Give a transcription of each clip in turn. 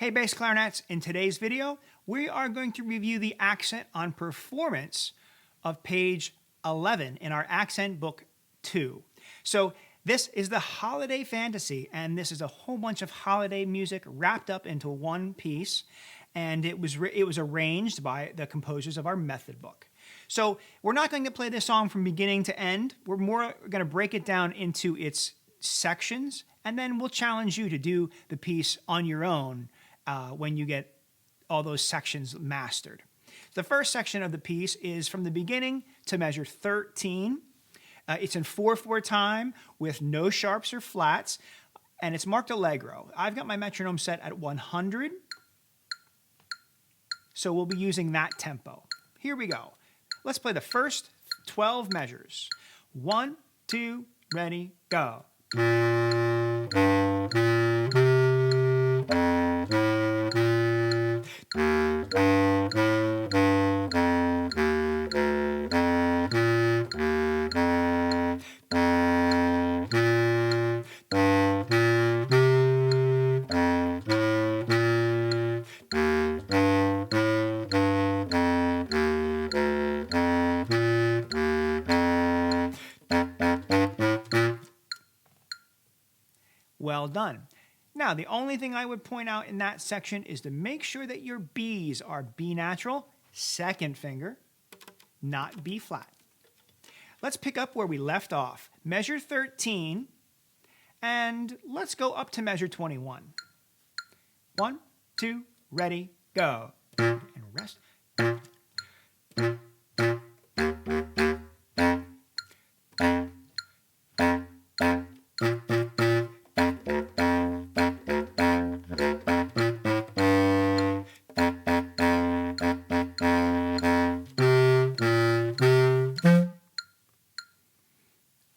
Hey bass clarinets, in today's video, we are going to review the accent on performance of page 11 in our accent book 2. So this is the holiday fantasy, and this is a whole bunch of holiday music wrapped up into one piece, and it was arranged by the composers of our method book. So we're not going to play this song from beginning to end. We're more going to break it down into its sections, and then we'll challenge you to do the piece on your own when you get all those sections mastered. The first section of the piece is from the beginning to measure 13. It's in 4/4 time with no sharps or flats, and it's marked allegro. I've got my metronome set at 100, so we'll be using that tempo. Here we go. Let's play the first 12 measures. 1, 2, ready, go. Well done. Now, the only thing I would point out in that section is to make sure that your B's are B natural, second finger, not B flat. Let's pick up where we left off. Measure 13, and let's go up to measure 21. 1, 2, ready, go. And rest.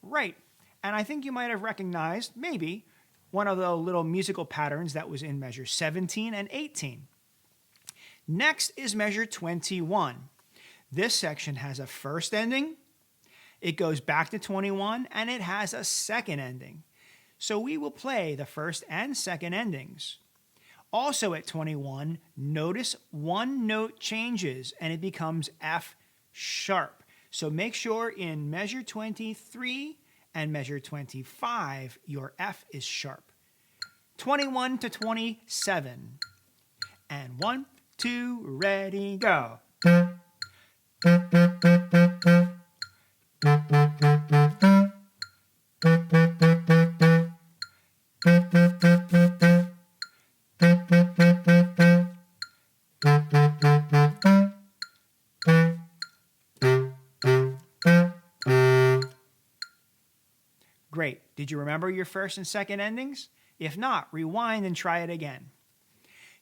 Right, and I think you might have recognized, maybe, one of the little musical patterns that was in measure 17 and 18. Next is measure 21. This section has a first ending, it goes back to 21, and it has a second ending. So we will play the first and second endings. Also at 21, notice one note changes and it becomes F sharp. So make sure in measure 23 and measure 25, your F is sharp. 21 to 27. And 1, 2, ready, go. Great. Did you remember your first and second endings? If not, rewind and try it again.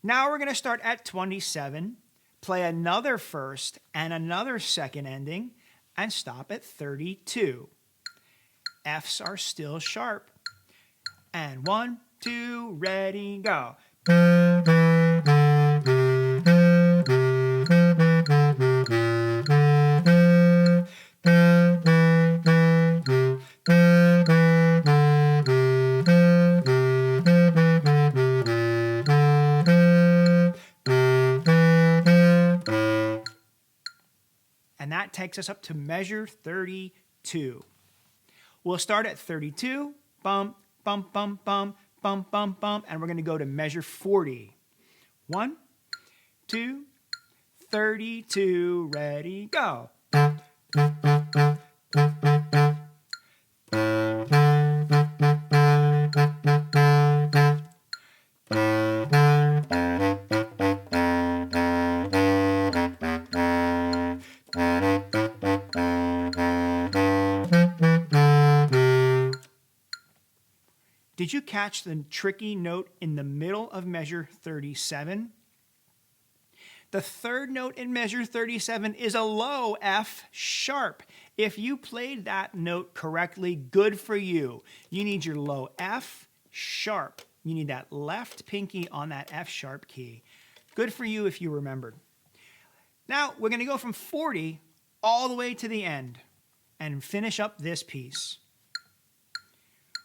Now we're going to start at 27, play another first and another second ending, and stop at 32. Fs are still sharp. And 1, 2, ready, go. And that takes us up to measure 32. We'll start at 32, bump, bump, bump, bump, bump, bump, bump, and we're going to go to measure 40. 1, 2, 32, ready, go. Did you catch the tricky note in the middle of measure 37? The third note in measure 37 is a low F sharp. If you played that note correctly, good for you. You need your low F sharp. You need that left pinky on that F sharp key. Good for you if you remembered. Now we're going to go from 40 all the way to the end and finish up this piece.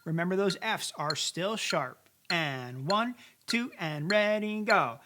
Remember, those Fs are still sharp. And 1, 2, and ready, go.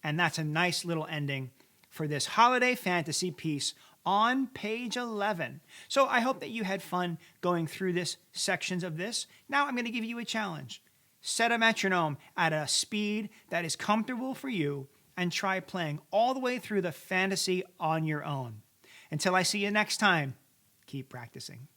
And that's a nice little ending for this holiday fantasy piece on page 11. So I hope that you had fun going through this sections of this. Now I'm going to give you a challenge. Set a metronome at a speed that is comfortable for you and try playing all the way through the fantasy on your own. Until I see you next time, keep practicing.